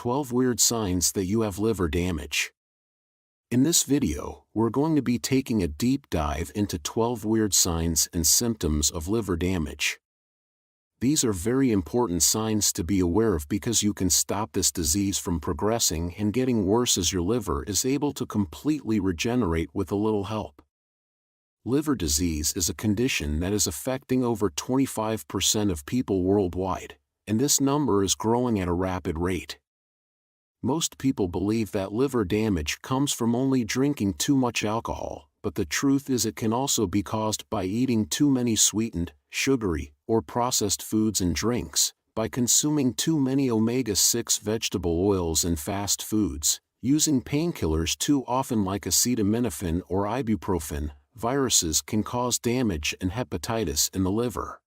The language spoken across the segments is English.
12 weird signs that you have liver damage. In this video, we're going to be taking a deep dive into 12 weird signs and symptoms of liver damage. These are very important signs to be aware of because you can stop this disease from progressing and getting worse as your liver is able to completely regenerate with a little help. Liver disease is a condition that is affecting over 25% of people worldwide, and this number is growing at a rapid rate. Most people believe that liver damage comes from only drinking too much alcohol, but the truth is it can also be caused by eating too many sweetened, sugary, or processed foods and drinks, by consuming too many omega-6 vegetable oils and fast foods, using painkillers too often like acetaminophen or ibuprofen. Viruses can cause damage and hepatitis in the liver.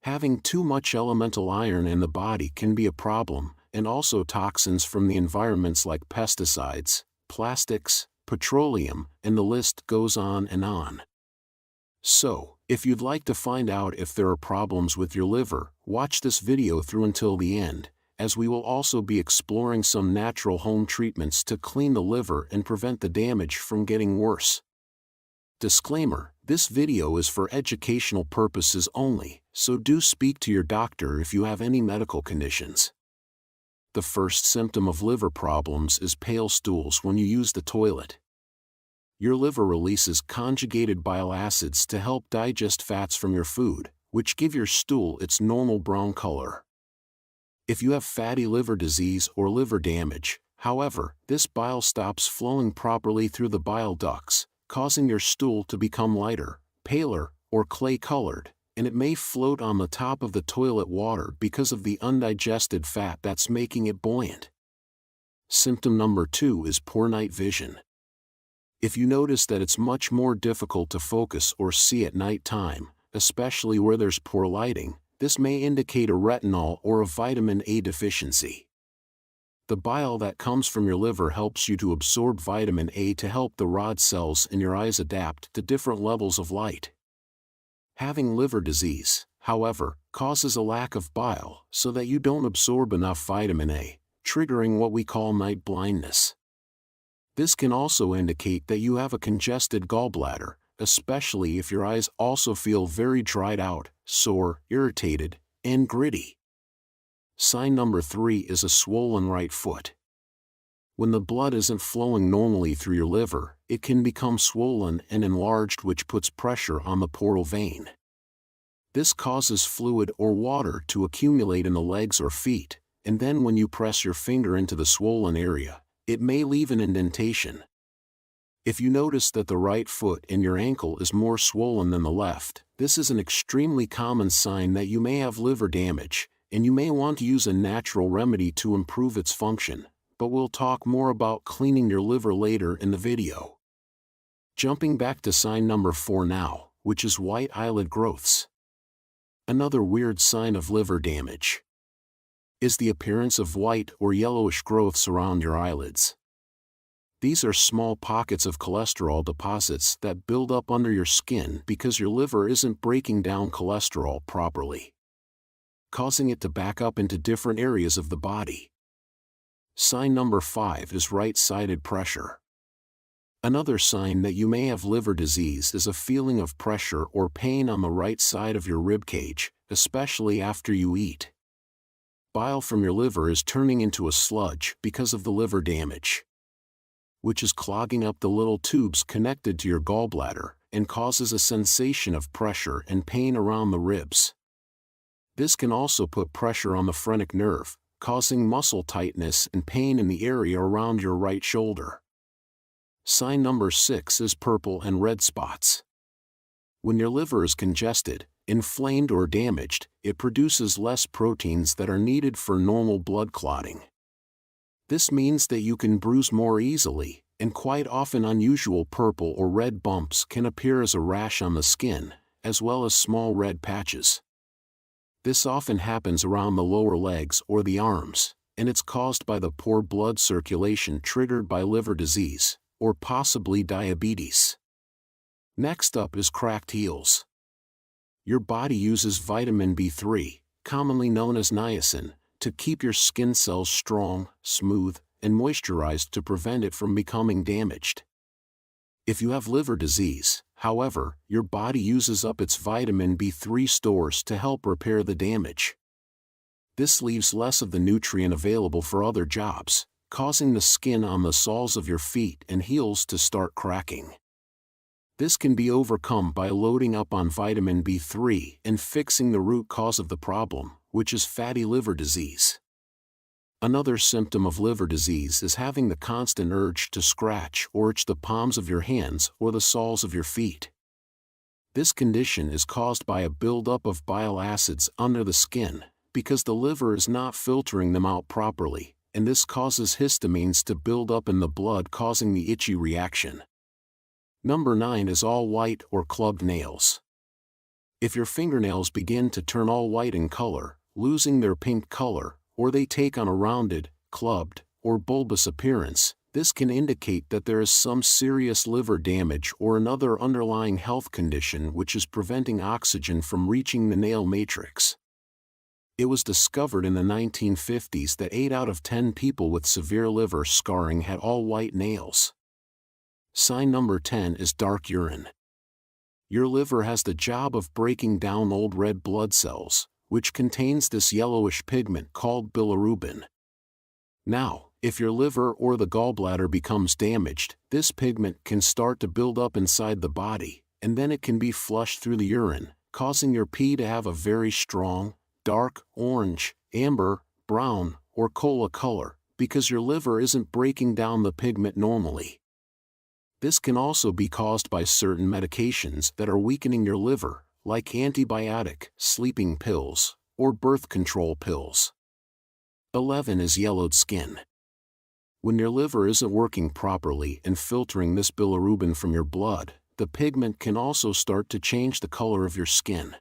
Having too much elemental iron in the body can be a problem, and also toxins from the environments like pesticides, plastics, petroleum, and the list goes on and on. So, if you'd like to find out if there are problems with your liver, watch this video through until the end, as we will also be exploring some natural home treatments to clean the liver and prevent the damage from getting worse. Disclaimer: this video is for educational purposes only, so do speak to your doctor if you have any medical conditions. The first symptom of liver problems is pale stools when you use the toilet. Your liver releases conjugated bile acids to help digest fats from your food, which give your stool its normal brown color. If you have fatty liver disease or liver damage, however, this bile stops flowing properly through the bile ducts, causing your stool to become lighter, paler, or clay-colored, and it may float on the top of the toilet water because of the undigested fat that's making it buoyant. Symptom number 2 is poor night vision. If you notice that it's much more difficult to focus or see at night time, especially where there's poor lighting, this may indicate a retinol or a vitamin A deficiency. The bile that comes from your liver helps you to absorb vitamin A to help the rod cells in your eyes adapt to different levels of light. Having liver disease, however, causes a lack of bile so that you don't absorb enough vitamin A, triggering what we call night blindness. This can also indicate that you have a congested gallbladder, especially if your eyes also feel very dried out, sore, irritated, and gritty. Sign number 3 is a swollen right foot. When the blood isn't flowing normally through your liver, it can become swollen and enlarged, which puts pressure on the portal vein. This causes fluid or water to accumulate in the legs or feet, and then when you press your finger into the swollen area, it may leave an indentation. If you notice that the right foot and your ankle is more swollen than the left, this is an extremely common sign that you may have liver damage, and you may want to use a natural remedy to improve its function, but we'll talk more about cleaning your liver later in the video. Jumping back to sign number 4 now, which is white eyelid growths. Another weird sign of liver damage is the appearance of white or yellowish growths around your eyelids. These are small pockets of cholesterol deposits that build up under your skin because your liver isn't breaking down cholesterol properly, causing it to back up into different areas of the body. Sign number 5 is right-sided pressure. Another sign that you may have liver disease is a feeling of pressure or pain on the right side of your rib cage, especially after you eat. Bile from your liver is turning into a sludge because of the liver damage, which is clogging up the little tubes connected to your gallbladder and causes a sensation of pressure and pain around the ribs. This can also put pressure on the phrenic nerve, causing muscle tightness and pain in the area around your right shoulder. Sign number 6 is purple and red spots. When your liver is congested, inflamed, or damaged, it produces less proteins that are needed for normal blood clotting. This means that you can bruise more easily, and quite often unusual purple or red bumps can appear as a rash on the skin, as well as small red patches. This often happens around the lower legs or the arms, and it's caused by the poor blood circulation triggered by liver disease, or possibly diabetes. Next up is cracked heels. Your body uses vitamin B3, commonly known as niacin, to keep your skin cells strong, smooth, and moisturized to prevent it from becoming damaged. If you have liver disease, however, your body uses up its vitamin B3 stores to help repair the damage. This leaves less of the nutrient available for other jobs, causing the skin on the soles of your feet and heels to start cracking. This can be overcome by loading up on vitamin B3 and fixing the root cause of the problem, which is fatty liver disease. Another symptom of liver disease is having the constant urge to scratch or itch the palms of your hands or the soles of your feet. This condition is caused by a buildup of bile acids under the skin, because the liver is not filtering them out properly, and this causes histamines to build up in the blood, causing the itchy reaction. Number 9 is all white or clubbed nails. If your fingernails begin to turn all white in color, losing their pink color, or they take on a rounded, clubbed, or bulbous appearance, this can indicate that there is some serious liver damage or another underlying health condition which is preventing oxygen from reaching the nail matrix. It was discovered in the 1950s that 8 out of 10 people with severe liver scarring had all white nails. Sign number 10 is dark urine. Your liver has the job of breaking down old red blood cells, which contains this yellowish pigment called bilirubin. Now, if your liver or the gallbladder becomes damaged, this pigment can start to build up inside the body, and then it can be flushed through the urine, causing your pee to have a very strong, dark, orange, amber, brown, or cola color, because your liver isn't breaking down the pigment normally. This can also be caused by certain medications that are weakening your liver, like antibiotic, sleeping pills, or birth control pills. 11 is yellowed skin. When your liver isn't working properly and filtering this bilirubin from your blood, the pigment can also start to change the color of your skin.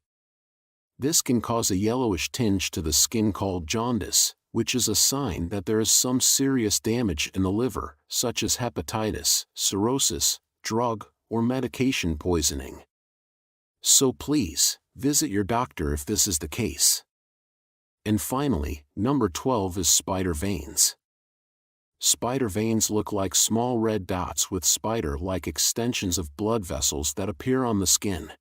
This can cause a yellowish tinge to the skin called jaundice, which is a sign that there is some serious damage in the liver, such as hepatitis, cirrhosis, drug, or medication poisoning. So please, visit your doctor if this is the case. And finally, number 12 is spider veins. Spider veins look like small red dots with spider-like extensions of blood vessels that appear on the skin.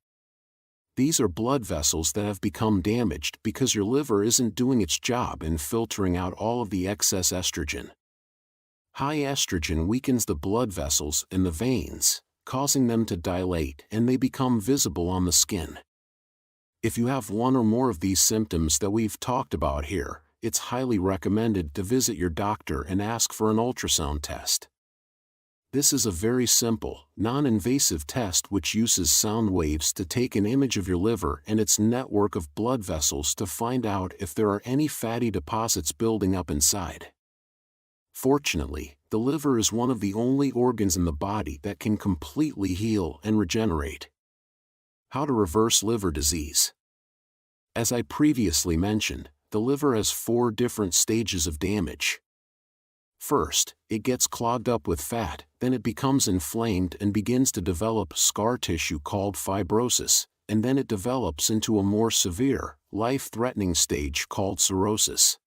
These are blood vessels that have become damaged because your liver isn't doing its job in filtering out all of the excess estrogen. High estrogen weakens the blood vessels in the veins, causing them to dilate, and they become visible on the skin. If you have one or more of these symptoms that we've talked about here, it's highly recommended to visit your doctor and ask for an ultrasound test. This is a very simple, non-invasive test which uses sound waves to take an image of your liver and its network of blood vessels to find out if there are any fatty deposits building up inside. Fortunately, the liver is one of the only organs in the body that can completely heal and regenerate. How to reverse liver disease? As I previously mentioned, the liver has 4 different stages of damage. First, it gets clogged up with fat, then it becomes inflamed and begins to develop scar tissue called fibrosis, and then it develops into a more severe, life-threatening stage called cirrhosis.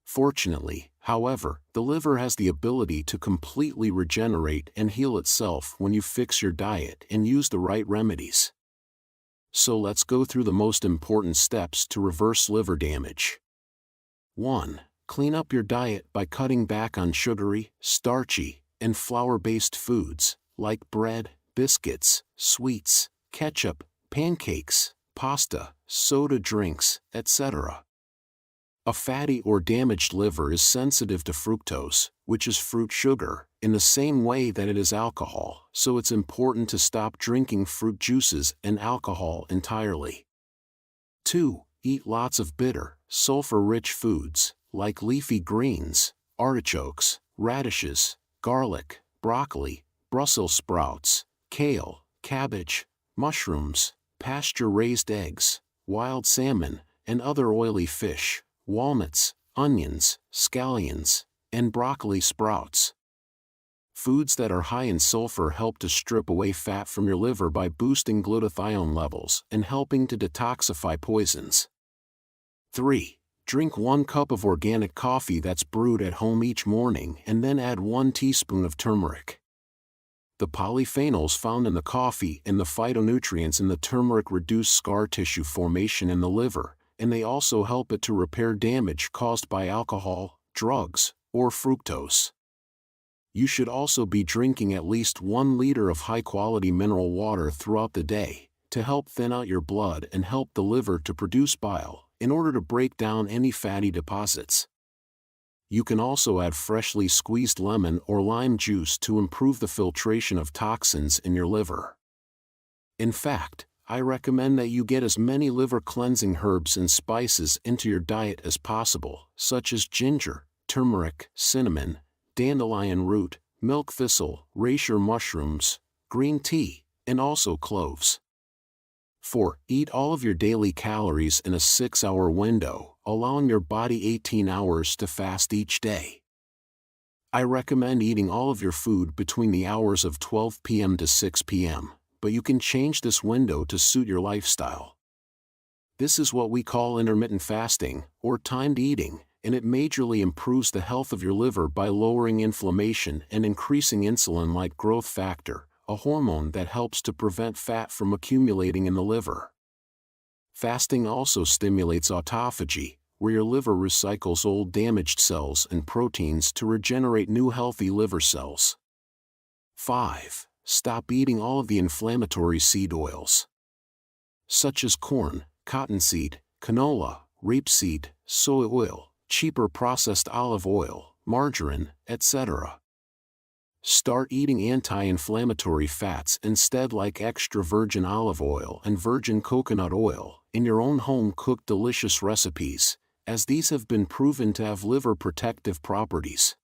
Fortunately, however, the liver has the ability to completely regenerate and heal itself when you fix your diet and use the right remedies. So let's go through the most important steps to reverse liver damage. 1. Clean up your diet by cutting back on sugary, starchy, and flour-based foods, like bread, biscuits, sweets, ketchup, pancakes, pasta, soda drinks, etc. A fatty or damaged liver is sensitive to fructose, which is fruit sugar, in the same way that it is alcohol, so it's important to stop drinking fruit juices and alcohol entirely. 2. Eat lots of bitter, sulfur-rich foods, like leafy greens, artichokes, radishes, garlic, broccoli, Brussels sprouts, kale, cabbage, mushrooms, pasture-raised eggs, wild salmon, and other oily fish, walnuts, onions, scallions, and broccoli sprouts. Foods that are high in sulfur help to strip away fat from your liver by boosting glutathione levels and helping to detoxify poisons. 3. Drink 1 cup of organic coffee that's brewed at home each morning and then add 1 teaspoon of turmeric. The polyphenols found in the coffee and the phytonutrients in the turmeric reduce scar tissue formation in the liver, and they also help it to repair damage caused by alcohol, drugs, or fructose. You should also be drinking at least 1 liter of high-quality mineral water throughout the day, to help thin out your blood and help the liver to produce bile, in order to break down any fatty deposits. You can also add freshly squeezed lemon or lime juice to improve the filtration of toxins in your liver. In fact, I recommend that you get as many liver-cleansing herbs and spices into your diet as possible, such as ginger, turmeric, cinnamon, dandelion root, milk thistle, reishi mushrooms, green tea, and also cloves. 4. Eat all of your daily calories in a 6-hour window, allowing your body 18 hours to fast each day. I recommend eating all of your food between the hours of 12 p.m. to 6 p.m., but you can change this window to suit your lifestyle. This is what we call intermittent fasting, or timed eating, and it majorly improves the health of your liver by lowering inflammation and increasing insulin-like growth factor, a hormone that helps to prevent fat from accumulating in the liver. Fasting also stimulates autophagy, where your liver recycles old damaged cells and proteins to regenerate new healthy liver cells. 5. Stop eating all of the inflammatory seed oils, such as corn, cottonseed, canola, rapeseed, soy oil, cheaper processed olive oil, margarine, etc. Start eating anti-inflammatory fats instead, like extra virgin olive oil and virgin coconut oil, in your own home-cooked delicious recipes, as these have been proven to have liver protective properties.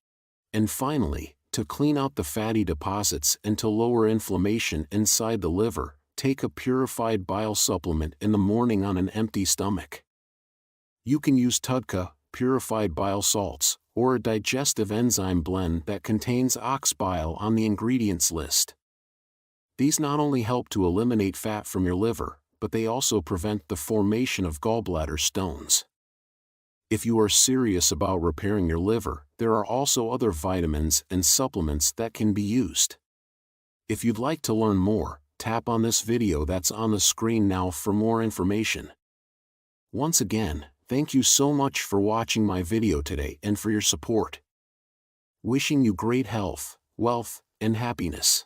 And finally, to clean out the fatty deposits and to lower inflammation inside the liver, take a purified bile supplement in the morning on an empty stomach. You can use TUDCA, purified bile salts, or a digestive enzyme blend that contains ox bile on the ingredients list. These not only help to eliminate fat from your liver, but they also prevent the formation of gallbladder stones. If you are serious about repairing your liver, there are also other vitamins and supplements that can be used. If you'd like to learn more, tap on this video that's on the screen now for more information. Once again, thank you so much for watching my video today and for your support. Wishing you great health, wealth, and happiness.